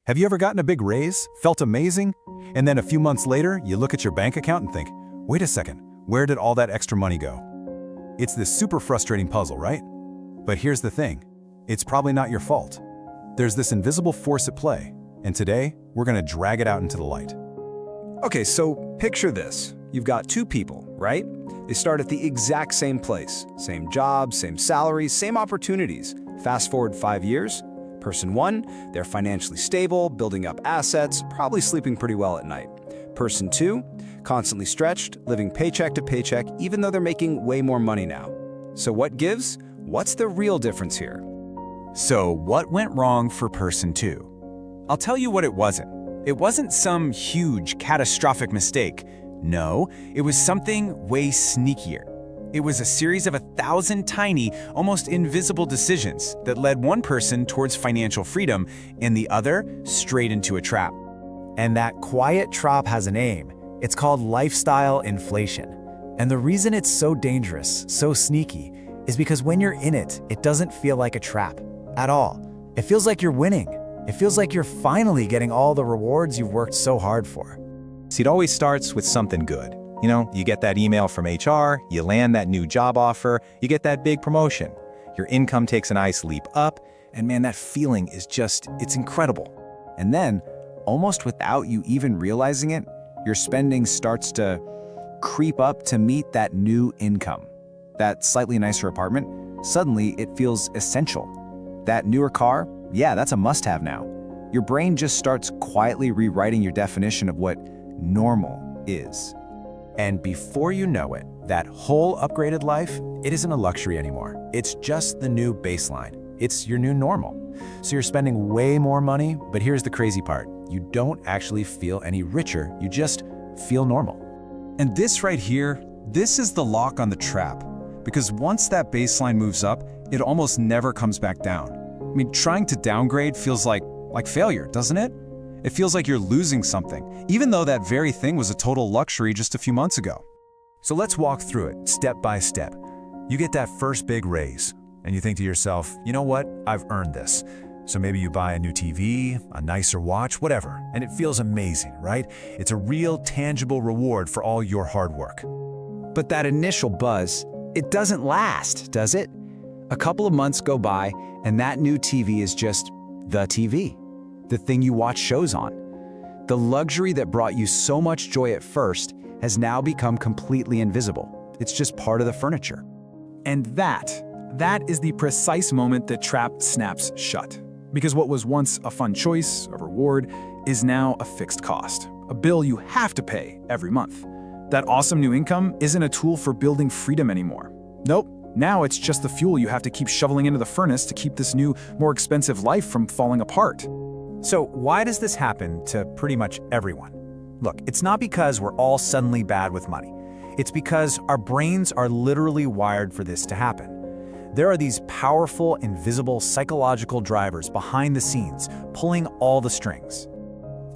Have you ever gotten a big raise, felt amazing, and then a few months later, you look at your bank account and think, wait a second, where did all that extra money go? It's this super frustrating puzzle, right? But here's the thing, it's probably not your fault. There's this invisible force at play, and today, we're gonna drag it out into the light. Okay, so picture this. You've got two people, right? They start at the exact same place. Same job, same salary, same opportunities. Fast forward 5 years. Person 1, they're financially stable, building up assets, probably sleeping pretty well at night. Person 2, constantly stretched, living paycheck to paycheck, even though they're making way more money now. So what gives? What's the real difference here? So what went wrong for person 2? I'll tell you what it wasn't. It wasn't some huge, catastrophic mistake. No, it was something way sneakier. It was a series of 1,000 tiny, almost invisible decisions that led one person towards financial freedom and the other straight into a trap. And that quiet trap has a name. It's called lifestyle inflation. And the reason it's so dangerous, so sneaky, is because when you're in it, it doesn't feel like a trap at all. It feels like you're winning. It feels like you're finally getting all the rewards you've worked so hard for. See, it always starts with something good. You know, you get that email from HR, you land that new job offer, you get that big promotion. Your income takes a nice leap up, and man, that feeling is just, it's incredible. And then, almost without you even realizing it, your spending starts to creep up to meet that new income. That slightly nicer apartment, suddenly it feels essential. That newer car, yeah, that's a must-have now. Your brain just starts quietly rewriting your definition of what normal is. And before you know it, that whole upgraded life, it isn't a luxury anymore. It's just the new baseline. It's your new normal. So you're spending way more money, but here's the crazy part. You don't actually feel any richer, you just feel normal. And this right here, this is the lock on the trap. Because once that baseline moves up, it almost never comes back down. I mean, trying to downgrade feels like failure, doesn't it? It feels like you're losing something, even though that very thing was a total luxury just a few months ago. So let's walk through it step by step. You get that first big raise, and you think to yourself, you know what, I've earned this. So maybe you buy a new TV, a nicer watch, whatever, and it feels amazing, right? It's a real tangible reward for all your hard work. But that initial buzz, it doesn't last, does it? A couple of months go by, and that new TV is just the TV. The thing you watch shows on. The luxury that brought you so much joy at first has now become completely invisible. It's just part of the furniture. And that is the precise moment the trap snaps shut. Because what was once a fun choice, a reward, is now a fixed cost, a bill you have to pay every month. That awesome new income isn't a tool for building freedom anymore. Nope, now it's just the fuel you have to keep shoveling into the furnace to keep this new, more expensive life from falling apart. So why does this happen to pretty much everyone? Look, it's not because we're all suddenly bad with money. It's because our brains are literally wired for this to happen. There are these powerful, invisible psychological drivers behind the scenes, pulling all the strings.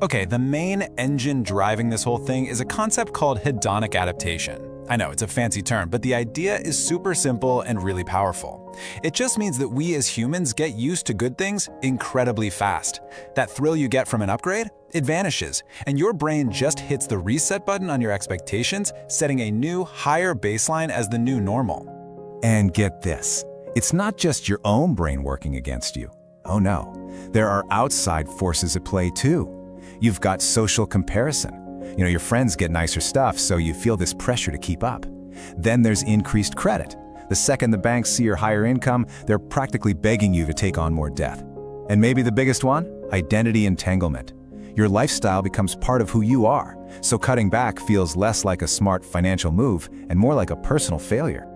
Okay, the main engine driving this whole thing is a concept called hedonic adaptation. I know, it's a fancy term, but the idea is super simple and really powerful. It just means that we as humans get used to good things incredibly fast. That thrill you get from an upgrade, it vanishes, and your brain just hits the reset button on your expectations, setting a new, higher baseline as the new normal. And get this, it's not just your own brain working against you. Oh no, there are outside forces at play too. You've got social comparison. You know, your friends get nicer stuff, so you feel this pressure to keep up. Then there's increased credit. The second the banks see your higher income, they're practically begging you to take on more debt. And maybe the biggest one, identity entanglement. Your lifestyle becomes part of who you are, so cutting back feels less like a smart financial move and more like a personal failure.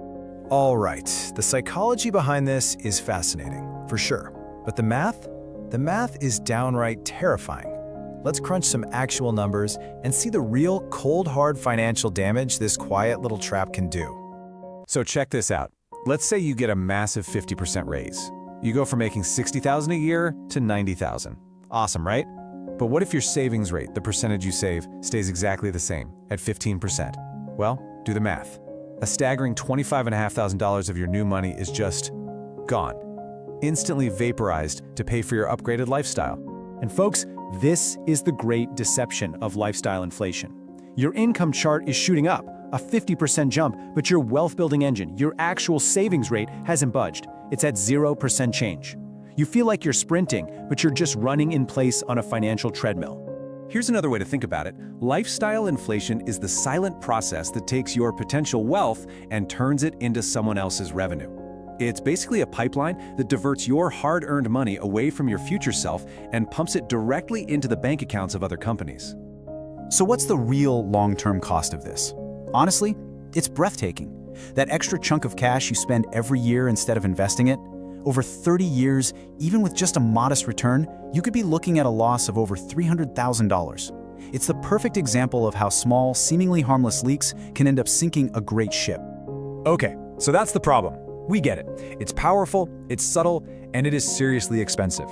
All right, the psychology behind this is fascinating, for sure. But the math is downright terrifying. Let's crunch some actual numbers and see the real cold hard financial damage this quiet little trap can do. So check this out. Let's say you get a massive 50% raise. You go from making $60,000 a year to $90,000. Awesome, right? But what if your savings rate, the percentage you save, stays exactly the same, at 15%? Well, do the math. A staggering $25,500 of your new money is just gone. Instantly vaporized to pay for your upgraded lifestyle. And folks, this is the great deception of lifestyle inflation. Your income chart is shooting up, a 50% jump, but your wealth-building engine, your actual savings rate, hasn't budged. It's at 0% change. You feel like you're sprinting, but you're just running in place on a financial treadmill. Here's another way to think about it. Lifestyle inflation is the silent process that takes your potential wealth and turns it into someone else's revenue. It's basically a pipeline that diverts your hard-earned money away from your future self and pumps it directly into the bank accounts of other companies. So what's the real long-term cost of this? Honestly, it's breathtaking. That extra chunk of cash you spend every year instead of investing it, over 30 years, even with just a modest return, you could be looking at a loss of over $300,000. It's the perfect example of how small, seemingly harmless leaks can end up sinking a great ship. Okay, so that's the problem. We get it. It's powerful, it's subtle, and it is seriously expensive.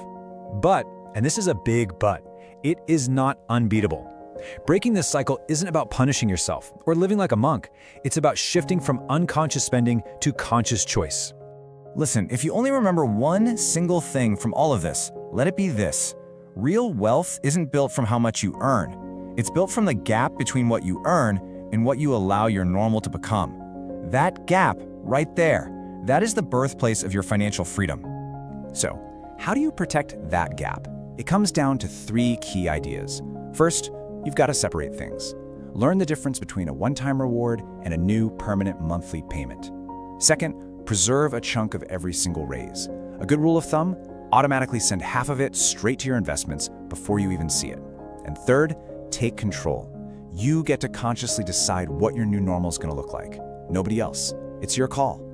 But, and this is a big but, it is not unbeatable. Breaking this cycle isn't about punishing yourself or living like a monk. It's about shifting from unconscious spending to conscious choice. Listen, if you only remember one single thing from all of this, let it be this. Real wealth isn't built from how much you earn. It's built from the gap between what you earn and what you allow your normal to become. That gap, right there, that is the birthplace of your financial freedom. So, how do you protect that gap? It comes down to 3 key ideas. First, you've got to separate things. Learn the difference between a one-time reward and a new permanent monthly payment. Second, preserve a chunk of every single raise. A good rule of thumb, automatically send half of it straight to your investments before you even see it. And third, take control. You get to consciously decide what your new normal is going to look like. Nobody else. It's your call.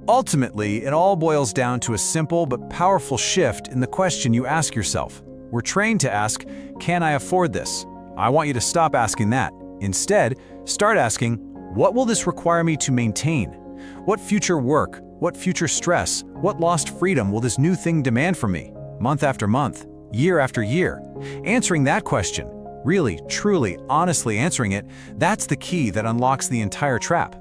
Ultimately, it all boils down to a simple but powerful shift in the question you ask yourself. We're trained to ask, can I afford this? I want you to stop asking that. Instead, start asking, what will this require me to maintain? What future work, what future stress, what lost freedom will this new thing demand from me, month after month, year after year? Answering that question, really, truly, honestly answering it, that's the key that unlocks the entire trap.